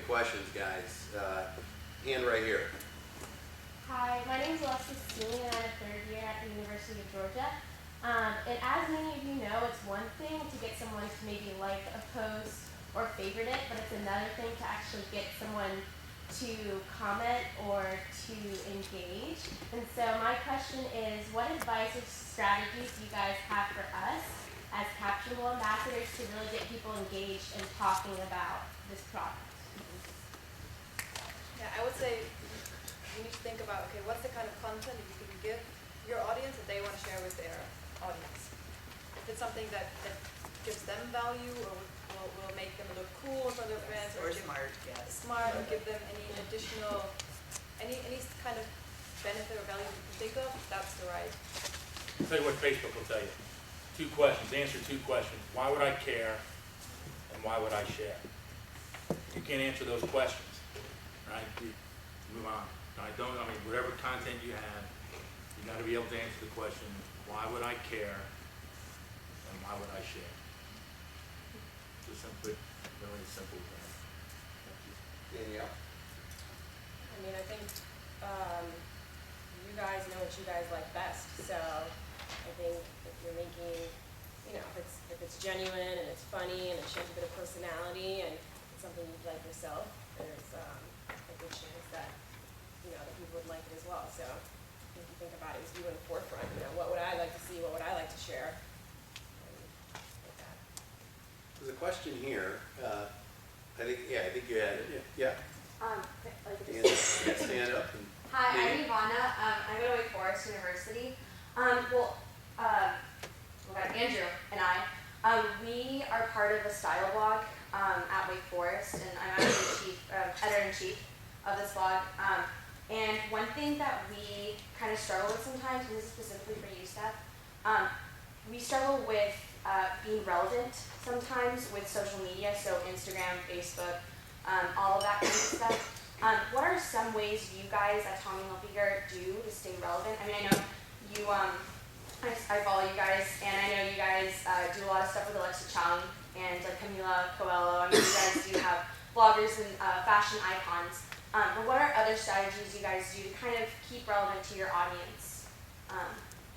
questions, guys. Hand right here. Hi, my name is Alexis Sweeney and I'm a third year at the University of Georgia. And as many of you know, it's one thing to get someone to maybe like a post or favorite it, but it's another thing to actually get someone to comment or to engage. And so my question is, what advice or strategies do you guys have for us as Captionable ambassadors to really get people engaged and talking about this product? Yeah, I would say you need to think about, okay, what's the kind of content that you can give your audience that they want to share with their audience? If it's something that gives them value or will make them look cool in front of their friends, Or smart, yes. smart, or give them any additional, any kind of benefit or value you can think of, that's the right. I'll tell you what Facebook will tell you. 2 questions, answer 2 questions. Why would I care and why would I share? You can't answer those questions, right? You move on. I mean, whatever content you have, you got to be able to answer the question, why would I care and why would I share? Just simply, really simple thing. Danielle. I mean, I think you guys know what you guys like best. So I think if you're making, you know, if it's genuine and it's funny and it shows a bit of personality and it's something you'd like yourself, there's a good chance that, you know, that people would like it as well. So if you think about it as you in the forefront, you know, what would I like to see? What would I like to share? And like that. There's a question here. I think you had it. Yeah. Stand up. And Hi, I'm Ivana. I go to Wake Forest University. Andrew and I, we are part of a style blog at Wake Forest, and I'm actually editor-in-chief of this blog. And one thing that we kind of struggle with sometimes, and this is specifically for you, Steph, we struggle with being relevant sometimes with social media, so Instagram, Facebook, all of that kind of stuff. What are some ways you guys at Tommy Hilfiger do to stay relevant? I mean, I know you, I follow you guys, and I know you guys do a lot of stuff with Alexa Chung and like Camila Coelho. I mean, you guys do have bloggers and fashion icons. But what are other strategies you guys do to kind of keep relevant to your audience?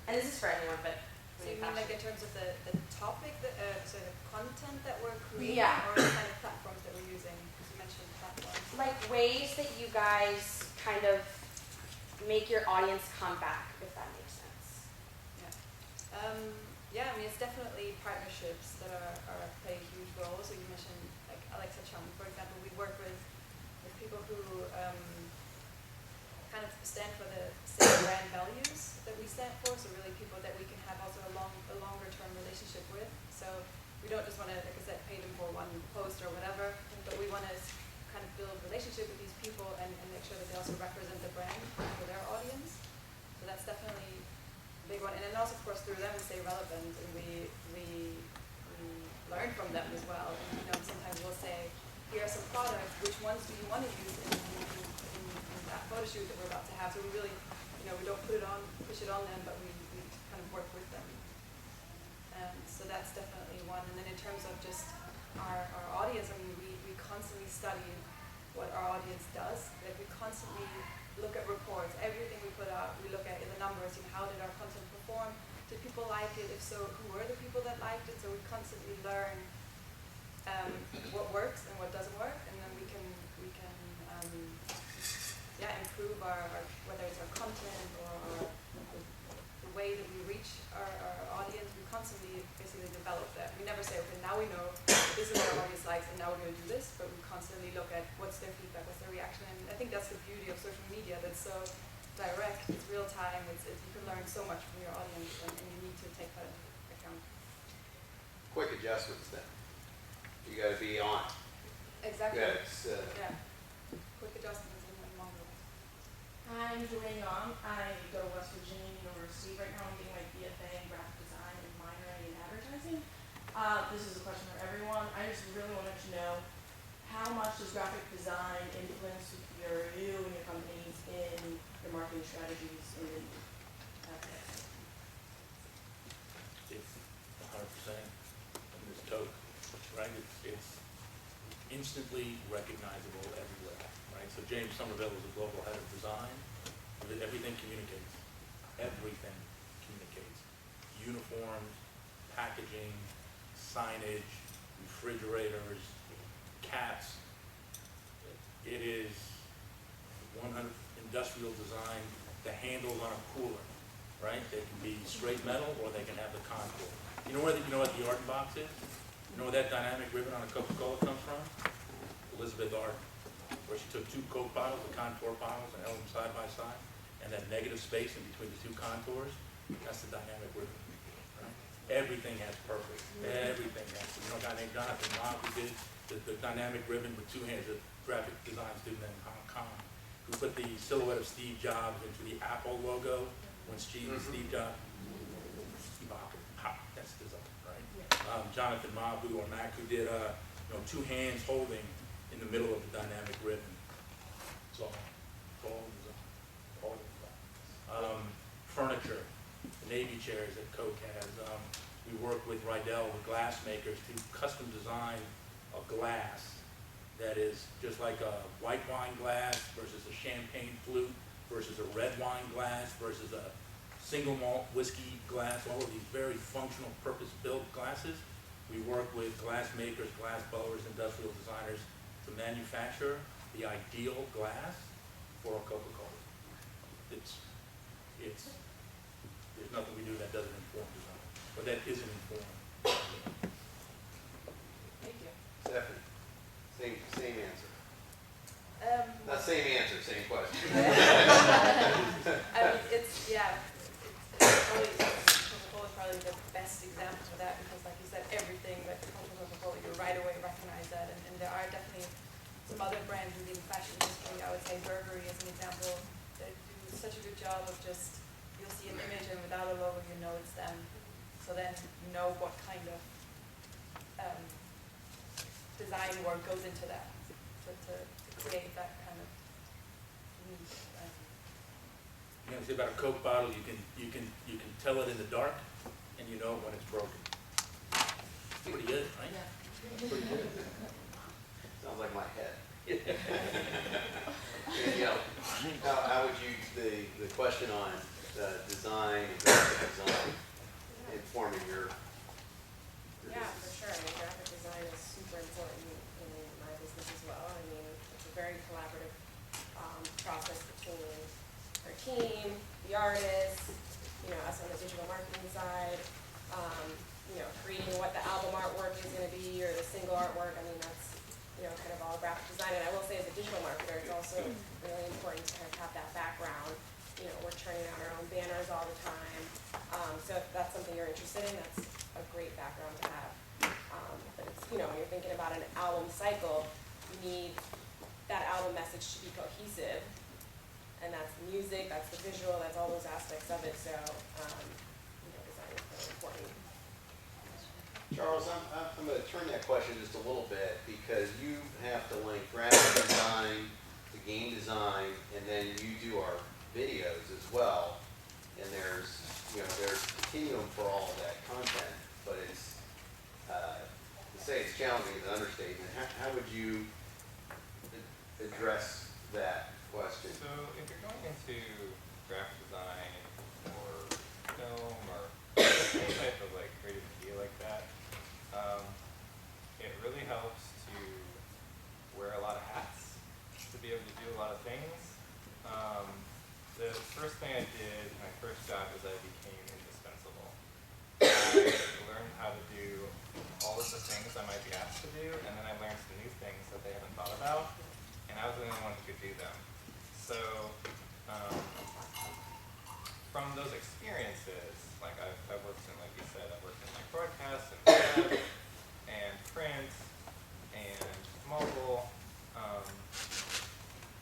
And this is for anyone, but So you mean like in terms of the topic, so the content that we're creating, Yeah. or the kind of platforms that we're using? Because you mentioned platforms. like ways that you guys kind of make your audience come back, if that makes sense. Yeah, I mean, it's definitely partnerships that are play a huge role. So you mentioned like Alexa Chung, for example. We work with people who kind of stand for the same brand values that we stand for. So really people that we can have also a longer term relationship with. So we don't just want to, like I said, pay them for one post or whatever, but we want to kind of build a relationship with these people and make sure that they also represent the brand for their audience. So that's definitely big one, and then also of course through them we stay relevant and we learn from them as well. And you know, sometimes we'll say, here are some products, which ones do you want to use in that photo shoot that we're about to have? So we really, you know, we don't push it on them, but we kind of work with them. So that's definitely one. And then in terms of just our audience, I mean, we constantly study what our audience does. Like we constantly look at reports, everything we put out, we look at in the numbers, you know, how did our content perform? Did people like it? If so, who were the people that liked it? So we constantly learn what works and what doesn't work, and then we can improve our whether it's our content or the way that we reach our audience. We constantly basically develop that. We never say, okay, now we know this is what our audience likes, and now we're going to do this. But we constantly look at what's their feedback, what's their reaction, and I think that's the beauty of social media. That's so direct, it's real time. You can learn so much from your audience, and you need to take that into account. quick adjustments then. You got to be on. Exactly. Yeah. Quick adjustments and longer ones. I'm Joanne Young. I go to West Virginia University. Right now I'm getting my BFA in graphic design and minoring in advertising. This is a question for everyone. I just really wanted to know, how much does graphic design influence you and your companies in your marketing strategies and advertising? It's 100% in this token, right? It's instantly recognizable as So James Somerville is the global head of design. Everything communicates. Everything communicates. Uniforms, packaging, signage, refrigerators, caps. It is 100 industrial design. The handles on a cooler, right? They can be straight metal or they can have the contour. You know what the Arden box is? You know where that dynamic ribbon on a Coca-Cola comes from? Elizabeth Arden, where she took two Coke bottles, the contour bottles, and held them side by side, and that negative space in between the two contours, that's the dynamic ribbon, right? Everything has purpose. Everything has. You know a guy named Jonathan Ma who did the dynamic ribbon with two hands, a graphic design student in Hong Kong, who put the silhouette of Steve Jobs into the Apple logo when Steve Jobs, Steve Apple, that's design, right? Jonathan Ma who on Mac who did two hands holding in the middle of the dynamic ribbon. It's all design, all design. Furniture, the Navy chairs that Coke has. We work with Rydell, the glass makers, to custom design a glass that is just like a white wine glass versus a champagne flute versus a red wine glass versus a single malt whiskey glass, all of these very functional purpose-built glasses. We work with glass makers, glass blowers, industrial designers to manufacture the ideal glass for a Coca-Cola. There's nothing we do that doesn't inform design, but that isn't informed. Thank you. Stephanie, same answer. Um, Not same answer, same question. I mean, it's probably, Coca-Cola is probably the best example of that because like you said, everything that comes from Coca-Cola, you right away recognize that. And there are definitely some other brands in the fashion industry. I would say Burberry is an example that do such a good job of just, you'll see an image and without a logo, you know it's them. So then you know what kind of design work goes into that to create that kind of unique. You know, say about a Coke bottle, you can tell it in the dark, and you know when it's broken. Pretty good, right? Pretty good. Sounds like my head. Danielle, how would you, the question on design and graphic design informing your Yeah, business? for sure. I mean, graphic design is super important in my business as well. I mean, it's a very collaborative process between our team, the artists, us on the digital marketing side, creating what the album artwork is going to be or the single artwork. I mean, that's, kind of all graphic design. And I will say as a digital marketer, it's also really important to kind of have that background. We're turning out our own banners all the time. So if that's something you're interested in, that's a great background to have. But it's, when you're thinking about an album cycle, you need that album message to be cohesive. And that's the music, that's the visual, that's all those aspects of it. So, design is really important. Charles, I'm going to turn that question just a little bit because you have to link graphic design to game design, and then you do our videos as well. And there's continuum for all of that content, but it's to say it's challenging is an understatement. How would you address that question? So if you're going into graphic design or film or any type of creative media like that, it really helps to wear a lot of hats to be able to do a lot of things. The first thing I did, my first job, was I became indispensable. I learned how to do all of the things I might be asked to do, and then I learned some new things that they haven't thought about, and I was the only one who could do them. So, from those experiences, I've worked in, like you said, I've worked in broadcast and web and print and mobile.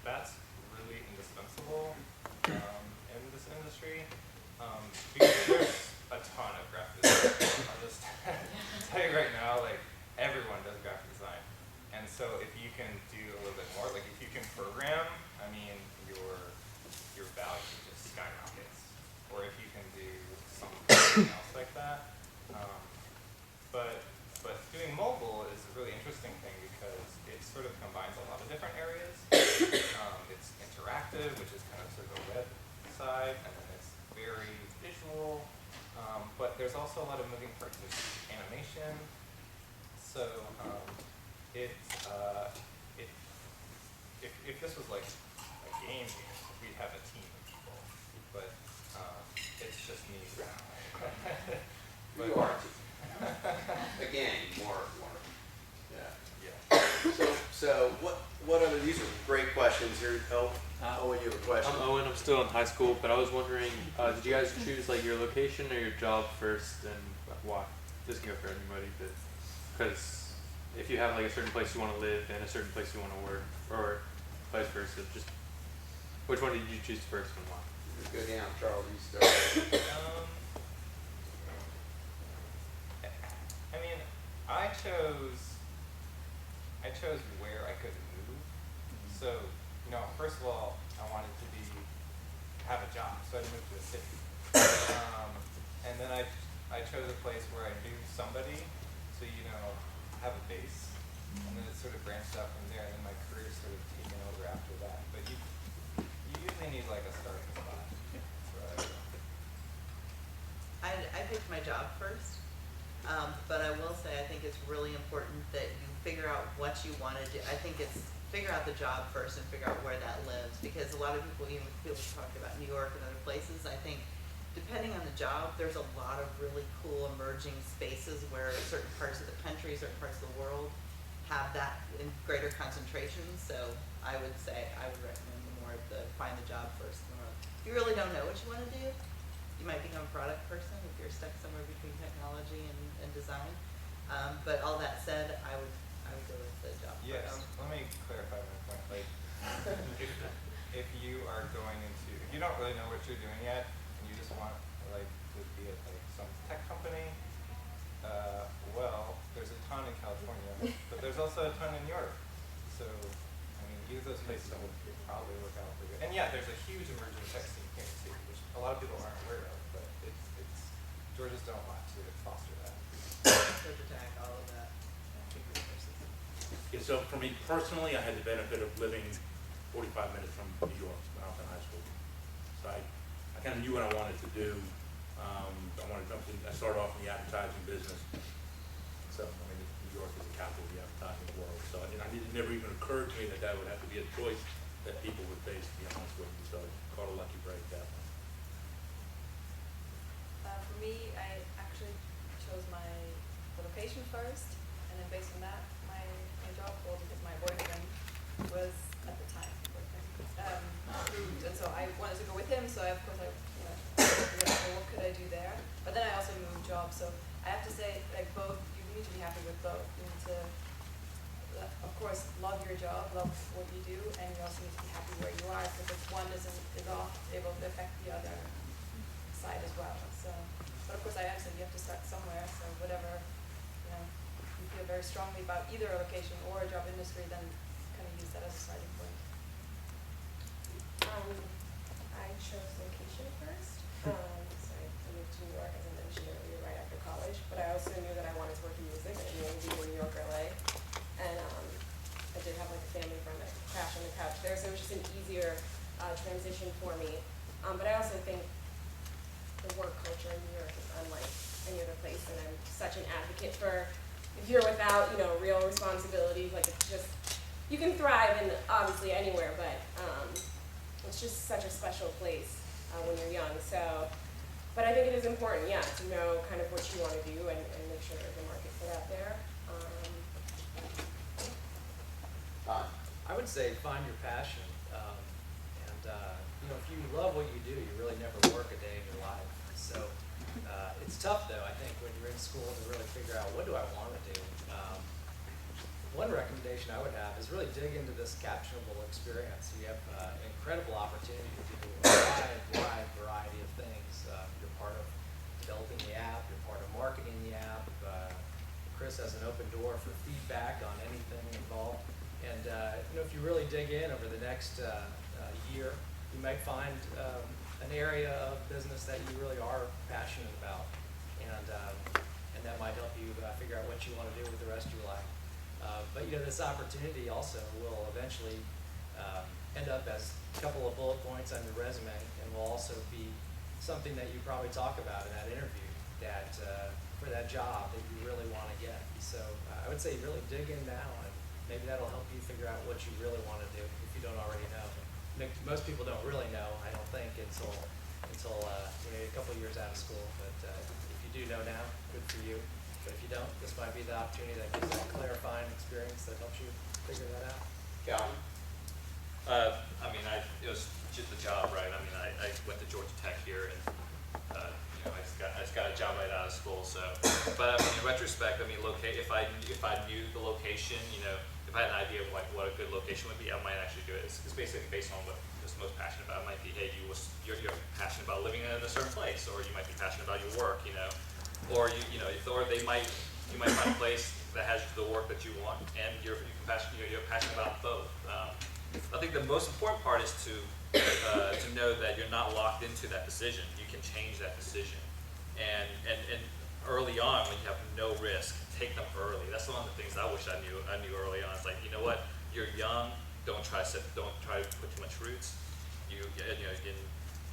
That's really indispensable in this industry because there's a ton of graphic design. I'll just tell you right now, everyone does graphic design, and so if you can do a little bit more, if you can program, I mean, your value just skyrockets. Or if you can do something else like that, Progressive, which is kind of sort of the web side, and then it's very visual. But there's also a lot of moving parts. There's animation. So if this was like a game, we'd have a team of people. But it's just me now. You are. Again, more, yeah. Yeah. So what other, these are great questions here. Owen, you have a question? I'm Owen. I'm still in high school, but I was wondering, did you guys choose like your location or your job first, and why? This can go for anybody, but because if you have like a certain place you want to live and a certain place you want to work, or vice versa, just which one did you choose first and why? Go down, Charles. You start. I mean, I chose where I could move. So, you know, first of all, I wanted to have a job, so I had to move to a city. And then I chose a place where I knew somebody, so you know, have a base. And then it sort of branched out from there, and then my career sort of taken over after that. But you usually need like a starting spot. Right. I picked my job first, but I will say I think it's really important that you figure out what you want to do. I think it's figure out the job first and figure out where that lives, because a lot of people, even people talk about New York and other places, I think depending on the job, there's a lot of really cool emerging spaces where certain parts of the country, certain parts of the world have that in greater concentration. So I would say I would recommend more of the find the job first. If you really don't know what you want to do, you might become a product person if you're stuck somewhere between technology and design. But all that said, I would go with the job Yes. first. Let me clarify my point. Like, if you are going into, if you don't really know what you're doing yet, and you just want like to be at like some tech company, well, there's a ton in California, but there's also a ton in New York. So, I mean, either of those places would probably work out pretty good. And yeah, there's a huge emerging tech scene here in the city, which a lot of people aren't aware of, but it's Georgia's done a lot to foster that. Georgia Tech, all of that. Big resources. Yeah, so for me personally, I had the benefit of living 45 minutes from New York when I was in high school. So I kind of knew what I wanted to do. I started off in the advertising business. So, I mean, New York is the capital of the advertising world. So, it never even occurred to me that would have to be a choice that people would face, to be honest with you. So, I called a lucky break that one. For me, I actually chose my location first, and then based on that, my job role, because my boyfriend was at the time moved, and so I wanted to go with him. So of course figured out, what could I do there? But then I also moved jobs, so I have to say, like both, you need to be happy with both. You need to, of course, love your job, love what you do, and you also need to be happy where you are, because if one is off, it will affect the other side as well. So, but of course, I understand you have to start somewhere. So whatever, you feel very strongly about either a location or a job industry, then kind of use that as a starting point. I chose location first. So I moved to New York, as I mentioned earlier, right after college. But I also knew that I wanted to work in music. I knew I would be in New York or LA. And I did have like a family friend that could crash on the couch there, so it was just an easier transition for me. But I also think the work culture in New York is unlike any other place, and I'm such an advocate for if you're without, real responsibilities, like it's just, you can thrive in obviously anywhere, but it's just such a special place when you're young. So, but I think it is important, to know kind of what you want to do and make sure there's a market for that there. I would say find your passion, if you love what you do, you really never work a day in your life. So it's tough though, I think, when you're in school to really figure out what do I want to do. One recommendation I would have is really dig into this captionable experience. You have an incredible opportunity to do a wide variety of things. You're part of developing the app, you're part of marketing the app. Chris has an open door for feedback on anything involved. And if you really dig in over the next year, you might find an area of business that you really are passionate about, and that might help you figure out what you want to do with the rest of your life. But this opportunity also will eventually end up as a couple of bullet points on your resume, and will also be something that you probably talk about in that interview, that, for that job that you really wanna get. So, I would say really dig in now, and maybe that'll help you figure out what you really wanna do, if you don't already know. Most people don't really know, I don't think, until a couple of years out of school, but, if you do know now, good for you. But if you don't, this might be the opportunity that gives that clarifying experience that helps you figure that out. Calvin? I mean, it was just the job, right? I mean, I went to Georgia Tech here, and you know, I just got a job right out of school. So, but I mean, in retrospect, I mean, if I knew the location, you know, if I had an idea of like what a good location would be, I might actually do it. It's basically based on what I'm most passionate about. It might be, hey, you're passionate about living in a certain place, or you might be passionate about your work, you know, or you might find a place that has the work that you want, and you're passionate about both. I think the most important part is to know that you're not locked into that decision. You can change that decision, and early on when you have no risk, take them early. That's one of the things I wish I knew early on. It's like, you know what, you're young. Don't try to put too much roots. You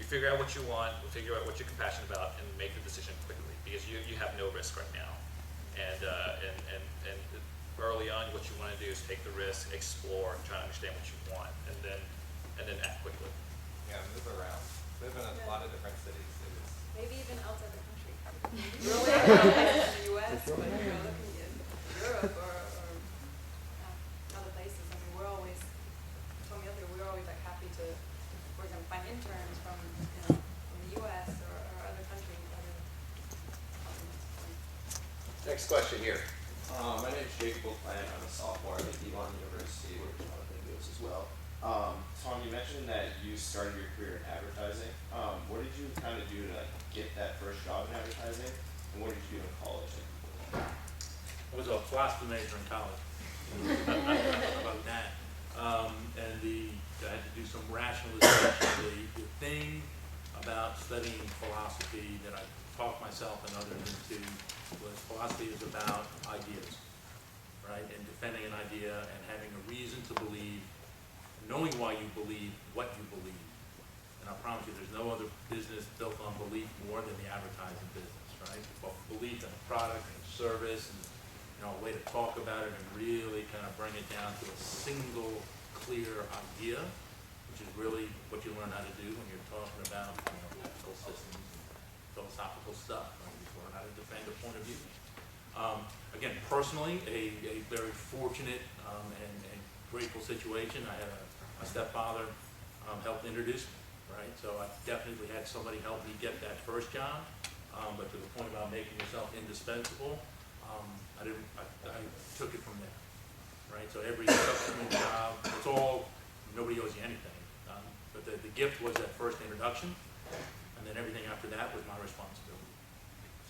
figure out what you want, figure out what you're compassionate about, and make the decision quickly, because you have no risk right now. And early on, what you want to do is take the risk, explore, try to understand what you want, and then act quickly. Yeah, move around. Live in a lot of different cities. Maybe even outside the country. Really, in the US, but looking in Europe or other places. I mean, we're always, Tommy up here, we're always like happy to, we're gonna find interns from the US or other countries. Next question here. My name is Jake Bullplant. I'm a sophomore at Elon University, where Jonathan goes as well. Tom, you mentioned that you started your career in advertising. What did you kind of do to like get that first job in advertising, and what did you do in college? I was a philosophy major in college. About that. And I had to do some rationalization. The thing about studying philosophy that I talked myself and others into was philosophy is about ideas, right? And defending an idea and having a reason to believe, knowing why you believe what you believe. And I promise you, there's no other business built on belief more than the advertising business, right? Both belief in a product and a service, and a way to talk about it and really kind of bring it down to a single clear idea, which is really what you learn how to do when you're talking about ethical systems and philosophical stuff. Right? You learn how to defend a point of view. Again, personally, a very fortunate and grateful situation. I had a stepfather helped introduce me, right? So I definitely had somebody help me get that first job. But to the point about making yourself indispensable, I took it from there, right? So every subsequent job, nobody owes you anything. But the gift was that first introduction, and then everything after that was my responsibility.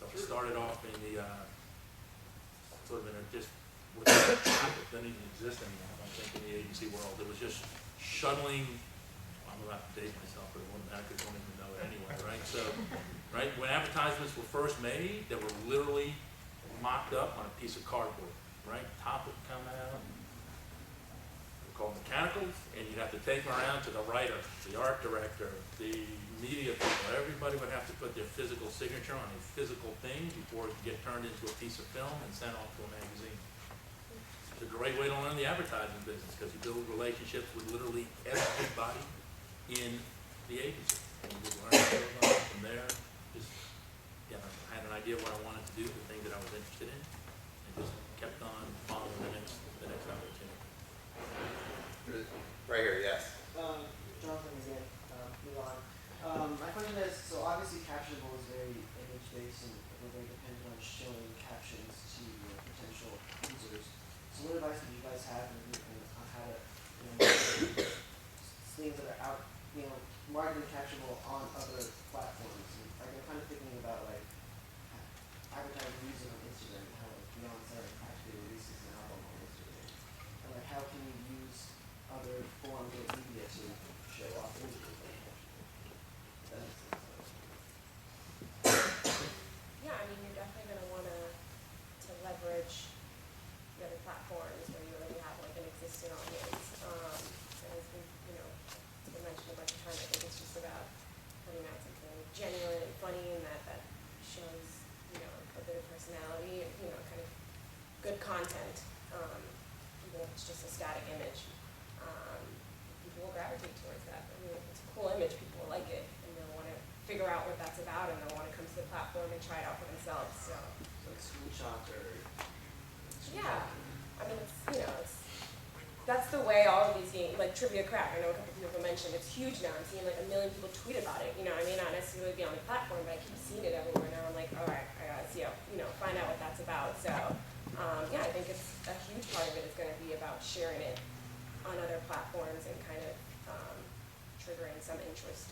So I started off in the, sort of in a just, with that didn't even exist anymore, I don't think, in the agency world. It was just shuttling, I'm about to date myself, but it wouldn't matter because I don't even know it anyway, right? So, right, when advertisements were first made, they were literally mocked up on a piece of cardboard, right? Top would come out, they're called mechanicals, and you'd have to take them around to the writer, the art director, the media people. Everybody would have to put their physical signature on a physical thing before it could get turned into a piece of film and sent off to a magazine. It's a great way to learn the advertising business because you build relationships with literally everybody in the agency. And you just learn from there. Just, I had an idea of what I wanted to do, the thing that I was interested in, and just kept on following the next opportunity. Right here, yes. Jonathan again, Elon. My question is, so obviously Captionable is very image-based and we're very dependent on showing captions to your potential users. So what advice would you guys have on how to, things that are out, marketing Captionable on other platforms? And like I'm kind of thinking about like advertising music on Instagram and how like Beyonce actually releases an album on Instagram. And like how can you use other forms of media to show off images on Captionable? That makes sense. Yeah, I mean, you're definitely going to want to leverage the other platforms where you already have like an existing audience. And as we, that's about, and they'll want to come to the platform and try it out for themselves. So Like screenshots or. yeah, I mean, that's the way all of these games, like Trivia Crack, I know a couple people mentioned, it's huge now. I'm seeing like 1 million people tweet about it. You know, I may not necessarily be on the platform, but I keep seeing it everywhere now. I'm like, all right, I gotta see, find out what that's about. So, yeah, I think it's a huge part of it is going to be about sharing it on other platforms and kind of triggering some interest.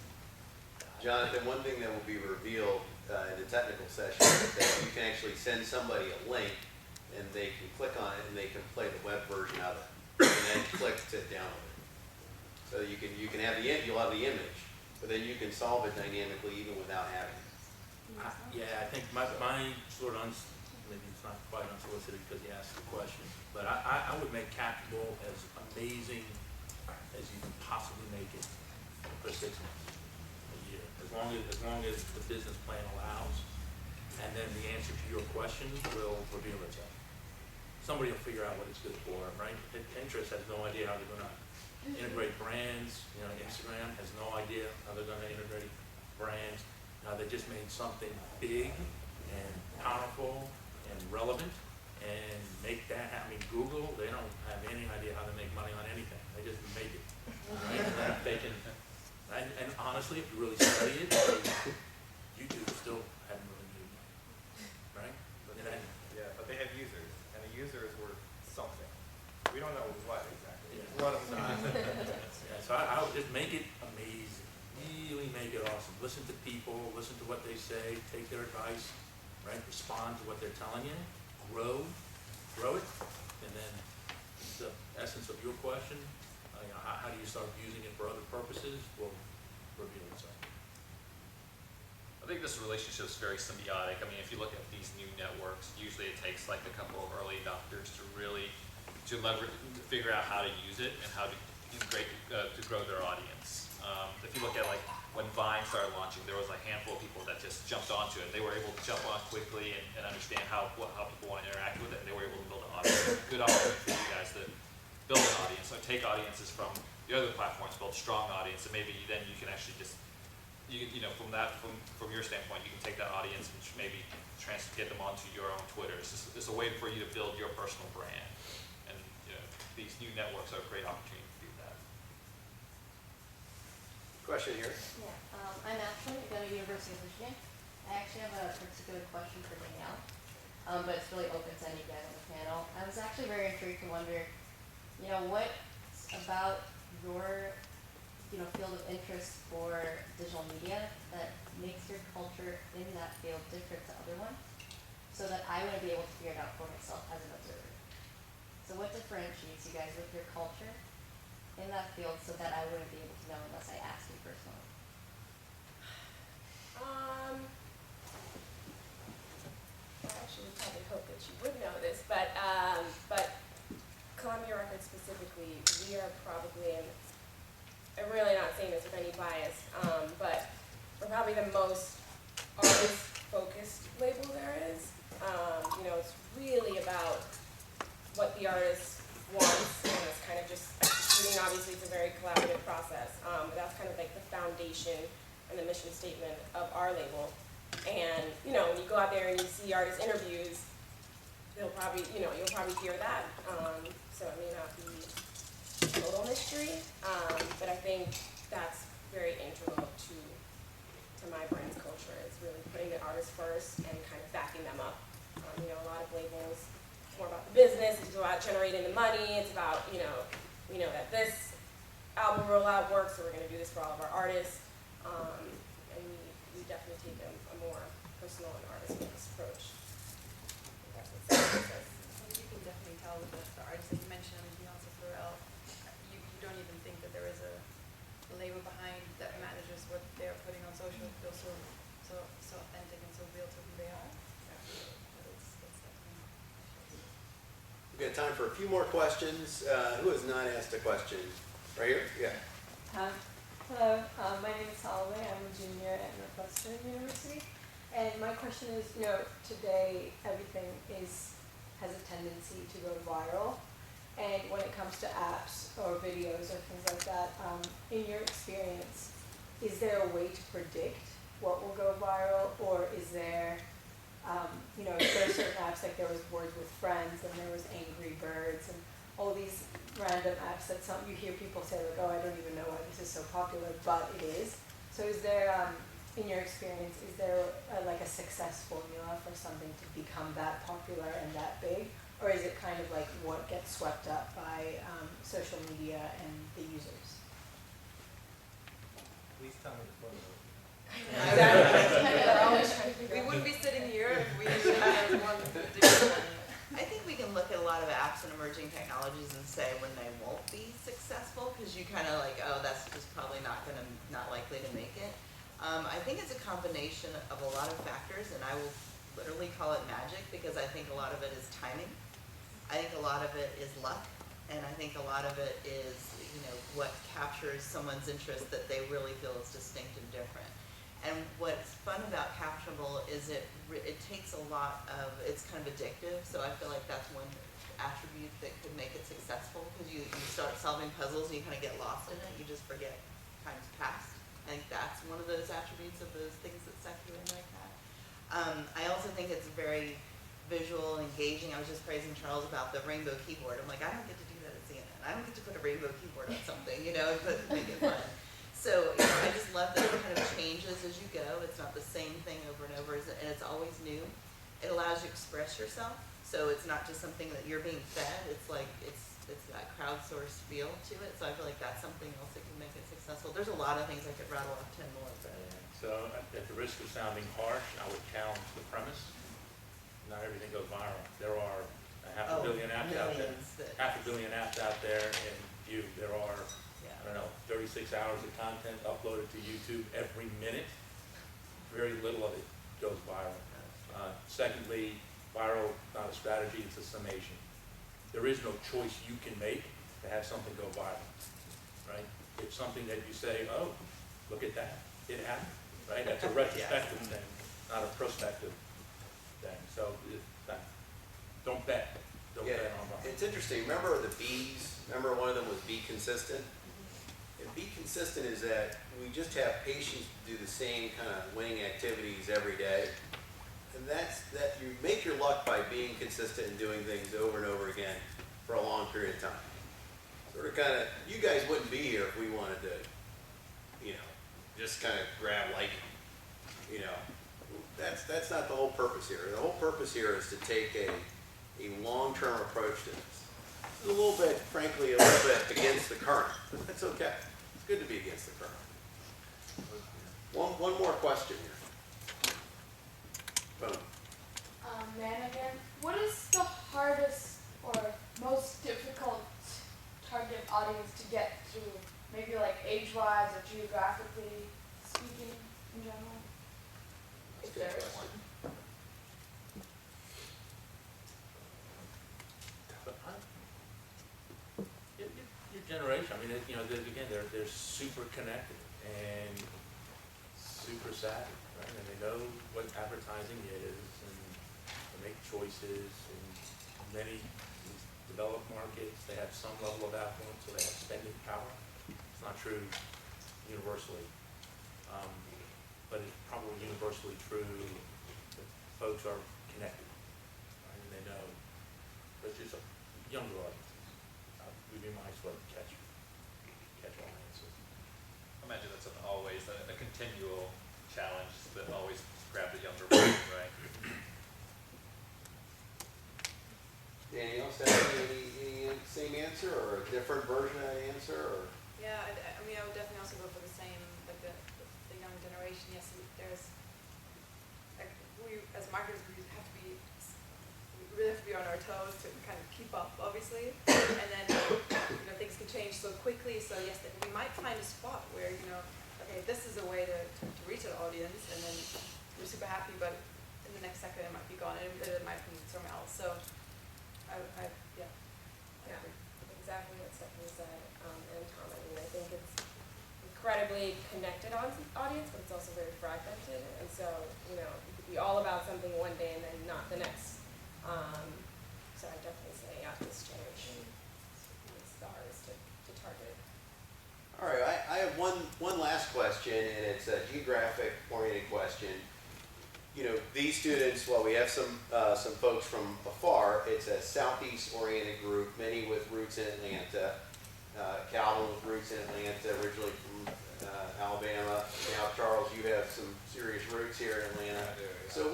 Jonathan, one thing that will be revealed in the technical session is that you can actually send somebody a link and they can click on it and they can play the web version of it and then click to download it. So you can have you'll have the image, but then you can solve it dynamically even without having it. Yeah, I think my sort of, maybe it's not quite unsolicited because you asked the question, but I would make Captable as amazing as you can possibly make it for 6 months, a year, as long as the business plan allows, and then the answer to your questions will reveal itself. Somebody will figure out what it's good for, right? Pinterest has no idea how they're going to integrate brands. You know, Instagram has no idea how they're going to integrate brands. Now they just made something big and powerful and relevant and make that happen. I mean, Google, they don't have any idea how to make money on anything. They just make it. Right? And then they can, and honestly, if you really study it, YouTube still hadn't really made money. Right? But then, Yeah, but they have users, and the user is worth something. We don't know what exactly. Yeah. What of them. yeah, so I would just make it amazing. Really make it awesome. Listen to people, listen to what they say, take their advice, right? Respond to what they're telling you, grow it, and then the essence of your question, how do you start using it for other purposes, will reveal itself. I think this relationship is very symbiotic. I mean, if you look at these new networks, usually it takes like a couple of early adopters to really figure out how to use it and how to integrate to grow their audience. If you look at like when Vine started launching, there was a handful of people that just jumped onto it. They were able to jump on quickly and understand how people want to interact with it, and they were able to build an audience. Good opportunity for you guys to build an audience. So take audiences from the other platforms, build strong audience, and maybe then you can actually just from your standpoint, you can take that audience and maybe get them onto your own Twitter. It's a way for you to build your personal brand, and these new networks are a great opportunity to do that. Question here. Yeah, I'm Ashley, I go to University of Michigan. I actually have a particular question for Danielle, but it's really open to any guys on the panel. I was actually very intrigued to wonder, what about your, field of interest for digital media that makes your culture in that field different to other ones, so that I would be able to figure it out for myself as an observer. So what differentiates you guys with your culture in that field so that I wouldn't be able to know unless I asked you personally? I actually probably hope that you would know this, but Columbia Records specifically, we are probably I'm really not saying this with any bias, but we're probably the most artist-focused label there is. It's really about what the artist wants, and it's kind of just executing. Obviously, it's a very collaborative process, but that's kind of like the foundation and the mission statement of our label. And when you go out there and you see artist interviews, you'll probably hear that. So it may not be total mystery, but I think that's very integral to my brand's culture, is really putting the artist first and kind of backing them up. A lot of labels, it's more about the business, it's about generating the money, it's about, we know that this album rollout works, so we're going to do this for all of our artists. And we definitely take a more personal and artist-focused approach. I think that's what sets us. You can definitely tell with the artists that you mentioned, Beyonce, Pharrell, you don't even think that there is a label behind that manages what they're putting on social. It feels so authentic and so real to who they are. But it's definitely. We've got time for a few more questions. Who has not asked a question? Right here? Yeah. Hello, my name is Holloway. I'm a junior at Northwestern University. And my question is, today everything has a tendency to go viral. And when it comes to apps or videos or things like that, in your experience, is there a way to predict what will go viral, or is there, you know, there are certain apps, like there was Words with Friends, and there was Angry Birds, and all these random apps that you hear people say like, oh, I don't even know why this is so popular, but it is. So is there, in your experience, is there like a success formula for something to become that popular and that big? Or is it kind of like what gets swept up by social media and the users? Please tell me the formula. They're always trying to figure We out. wouldn't be sitting here if we didn't have one particular one. I think we can look at a lot of apps and emerging technologies and say when they won't be successful, because you kind of like, oh, that's just probably not likely to make it. I think it's a combination of a lot of factors, and I will literally call it magic, because I think a lot of it is timing. I think a lot of it is luck, and I think a lot of it is, you know, what captures someone's interest that they really feel is distinct and different. And what's fun about Captionable is it takes a lot of, it's kind of addictive, so I feel like that's one attribute that could make it successful, because you start solving puzzles and you kind of get lost in it, you just forget time's past. I think that's one of those attributes of those things that suck you in like that. I also think it's very visual, engaging. I was just praising Charles about the rainbow keyboard. I'm like, I don't get to do that at CNN. I don't get to put a rainbow keyboard on something, you know, and make it fun. So, you know, I just love that it kind of changes as you go. It's not the same thing over and over, and it's always new. It allows you to express yourself, so it's not just something that you're being fed. It's like, it's that crowdsourced feel to it, so I feel like that's something else that can make it successful. There's a lot of things I could rattle off 10 more, but. So at the risk of sounding harsh, I would challenge the premise. Not everything goes viral. There are half a billion apps out there. Half a billion apps out there, and there are, I don't know, 36 hours of content uploaded to YouTube every minute. Very little of it goes viral. Secondly, viral, not a strategy, it's a summation. There is no choice you can make to have something go viral, right? It's something that you say, oh, look at that, it happened, right? That's a retrospective thing, not a prospective thing. So don't bet. Don't bet on viral. It's interesting. Remember the B's? Remember one of them was be consistent? And be consistent is that we just have patience to do the same kind of winning activities every day. And that you make your luck by being consistent and doing things over and over again for a long period of time. Sort of kind of, you guys wouldn't be here if we wanted to, you know, just kind of grab like, you know, that's not the whole purpose here. The whole purpose here is to take a long-term approach to this. It's a little bit, frankly, a little bit against the current, but that's okay. It's good to be against the current. One more question here. Boom. Man again, what is the hardest or most difficult target audience to get to? Maybe like age-wise or geographically speaking in general? If there is one. Your generation, I mean, you know, they're super connected and super savvy, right? And they know what advertising is, and they make choices. In many developed markets, they have some level of affluence, so they have spending power. It's not true universally, but it's probably universally true that folks are connected, right? And they know, but it's just a younger audience. We'd be nice to catch all answers. I imagine that's always a continual challenge that always grab the younger person, right? Danny else have any same answer or a different version of that answer? Or? Yeah, I mean, I would definitely also go for the same, like the young generation. Yes, there's, like, we as marketers, we really have to be on our toes to kind of keep up, obviously. And then, you know, things can change so quickly. So yes, we might find a spot where, you know, okay, this is a way to reach an audience, and then we're super happy, but in the next second it might be gone, and it might be somewhere else. So, yeah, Exactly what Stephanie said, and Tom. I mean, I think it's incredibly connected audience, but it's also very fragmented, and so, you know, you could be all about something one day and then not the next. So I definitely say, yeah, this generation is ours to target. All right, I have one last question, and it's a geographic oriented question. You know, these students, while we have some folks from afar, it's a southeast oriented group, many with roots in Atlanta. Calvin with roots in Atlanta, originally from Alabama. Now, Charles, you have some serious roots here in Atlanta. I do, yeah. So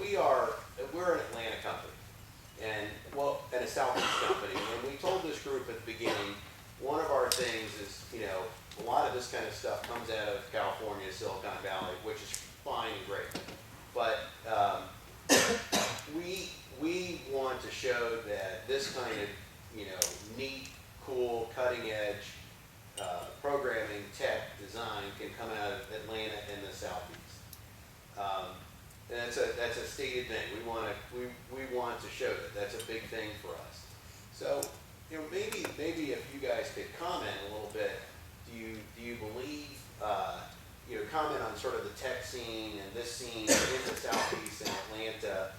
we're an Atlanta company, and a Southeast company. And we told this group at the beginning, one of our things is, you know, a lot of this kind of stuff comes out of California, Silicon Valley, which is fine and great. But we want to show that this kind of, you know, neat, cool, cutting edge programming, tech, design can come out of Atlanta and the Southeast. And that's a stated thing. We want to show that. That's a big thing for us. So, you know, maybe if you guys could comment a little bit. Do you believe, you know, comment on sort of the tech scene and this scene in the Southeast and Atlanta,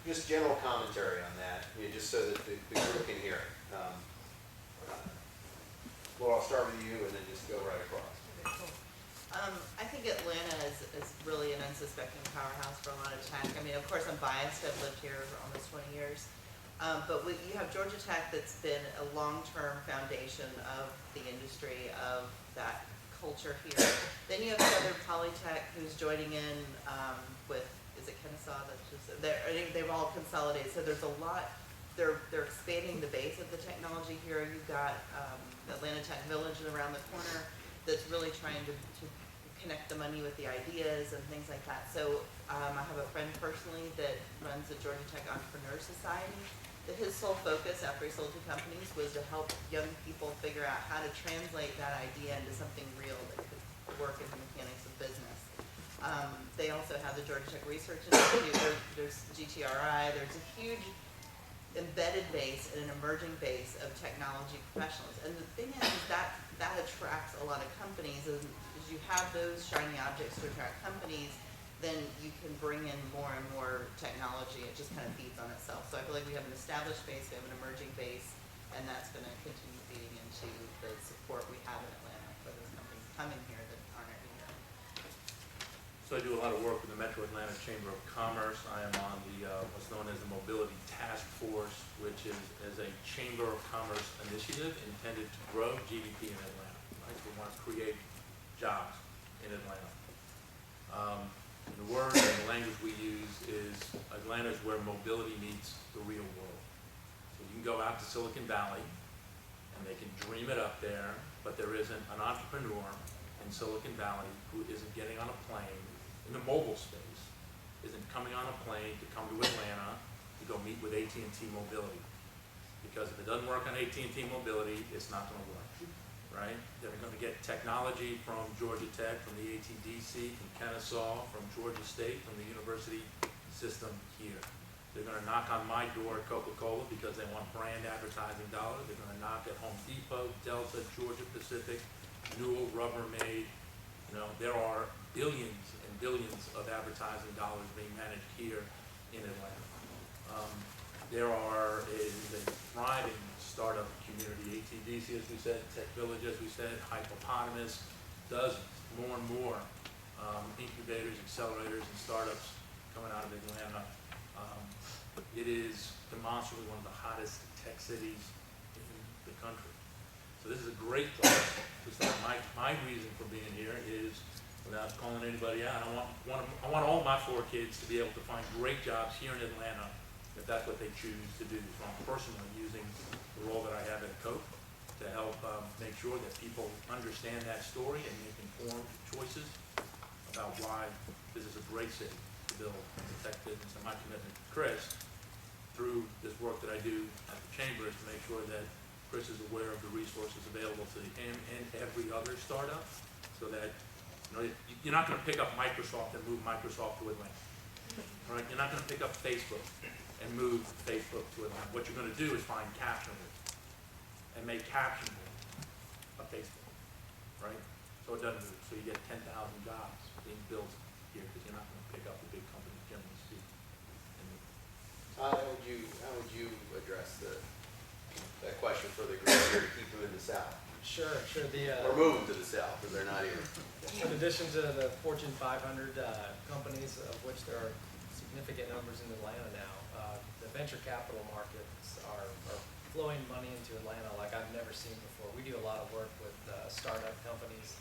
just general commentary on that, you know, just so that the group can hear it. Laura, I'll start with you and then just go right across. Okay, cool. I think Atlanta is really an unsuspecting powerhouse for a lot of tech. I mean, of course, I'm biased. I've lived here for almost 20 years. But you have Georgia Tech that's been a long-term foundation of the industry, of that culture here. Then you have Southern Polytech, who's joining in with, is it Kennesaw? They've all consolidated. So there's a lot. They're expanding the base of the technology here. You've got Atlanta Tech Village around the corner that's really trying to connect the money with the ideas and things like that. So I have a friend personally that runs the Georgia Tech Entrepreneur Society. That his sole focus after he sold 2 companies was to help young people figure out how to translate that idea into something real that could work in the mechanics of business. They also have the Georgia Tech Research Institute. There's GTRI. There's a huge embedded base and an emerging base of technology professionals. And the thing is that attracts a lot of companies. As you have those shiny objects to attract companies, then you can bring in more and more technology. It just kind of feeds on itself. So I feel like we have an established base, we have an emerging base, and that's going to continue feeding into the support we have in Atlanta for those companies coming here that aren't already here. So I do a lot of work with the Metro Atlanta Chamber of Commerce. I am on the what's known as the Mobility Task Force, which is a Chamber of Commerce initiative intended to grow GDP in Atlanta. Right? We want to create jobs in Atlanta. And the word and the language we use is Atlanta is where mobility meets the real world. So you can go out to Silicon Valley and they can dream it up there, but there isn't an entrepreneur in Silicon Valley who isn't getting on a plane in the mobile space, isn't coming on a plane to come to Atlanta to go meet with AT&T Mobility. Because if it doesn't work on AT&T Mobility, it's not going to work. Right? They're going to get technology from Georgia Tech, from the ATDC, from Kennesaw, from Georgia State, from the university system here. They're going to knock on my door at Coca-Cola because they want brand advertising dollars. They're going to knock at Home Depot, Delta, Georgia Pacific, Newell, Rubbermaid. You know, there are billions and billions of advertising dollars being managed here in Atlanta. There is a thriving startup community, ATDC, as we said, Tech Village, as we said, Hypopotamus, dozens, more and more incubators, accelerators, and startups coming out of Atlanta. It is demonstrably one of the hottest tech cities in the country. So this is a great place to start. My reason for being here is, without calling anybody out, I want all my 4 kids to be able to find great jobs here in Atlanta, if that's what they choose to do. So I'm personally using the role that I have at Coke to help make sure that people understand that story and make informed choices about why this is a great city to build in the tech business. And my commitment to Chris, through this work that I do at the Chamber, is to make sure that Chris is aware of the resources available to him and every other startup, so that you're not going to pick up Microsoft and move Microsoft to Atlanta. Right? You're not going to pick up Facebook and move Facebook to Atlanta. What you're going to do is find Captionable and make Captionable a Facebook, right? So it doesn't move. So you get 10,000 jobs being built here because you're not going to pick up the big companies, generally speaking. How would you address that question for the group here to keep them in the South? Sure. Or moving to the south, because they're not here. In addition to the Fortune 500 companies, of which there are significant numbers in Atlanta now, the venture capital markets are flowing money into Atlanta like I've never seen before. We do a lot of work with startup companies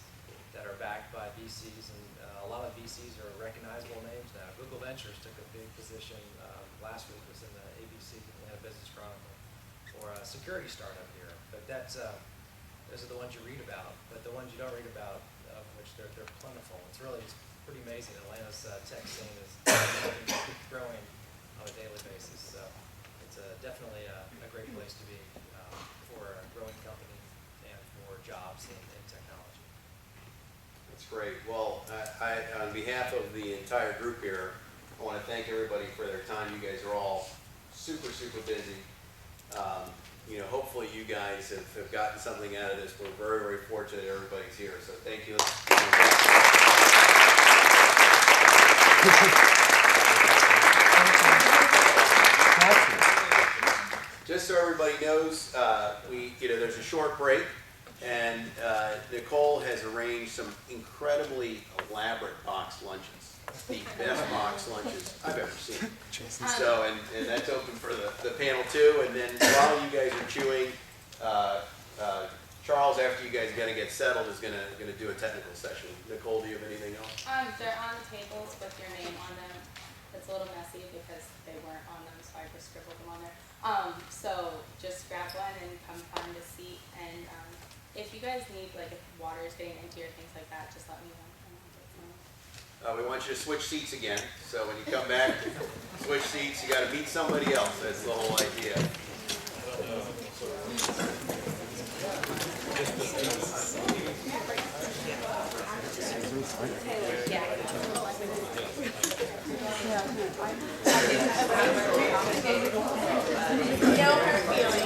that are backed by VCs, and a lot of VCs are recognizable names now. Google Ventures took a big position last week, was in the ABC Atlanta Business Chronicle, or a security startup here. But those are the ones you read about. But the ones you don't read about, of which they're plentiful. It's pretty amazing. Atlanta's tech scene is growing on a daily basis. So it's definitely a great place to be for a growing company and for jobs in technology. That's great. Well, on behalf of the entire group here, I want to thank everybody for their time. You guys are all super, super busy. Hopefully you guys have gotten something out of this. We're very, very fortunate everybody's here. So thank you. Just so everybody knows, there's a short break, and Nicole has arranged some incredibly elaborate boxed lunches. The best boxed lunches I've ever seen. So, and that's open for the panel too. And then while you guys are chewing, Charles, after you guys are gonna get settled, is gonna do a technical session. Nicole, do you have anything else? They're on the tables with your name on them. It's a little messy because they weren't on them, so I just scribbled them on there. So just grab one and come find a seat. And if you guys need, like, if water is getting empty or things like that, just let me know. We want you to switch seats again. So when you come back, switch seats. You got to meet somebody else. That's the whole idea. No hurt feelings.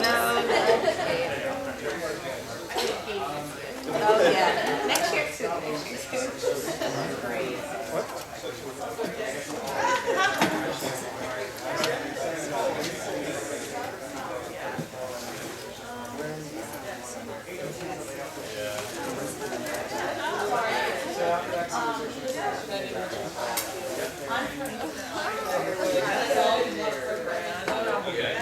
Oh yeah. Next year too. Great. Yeah.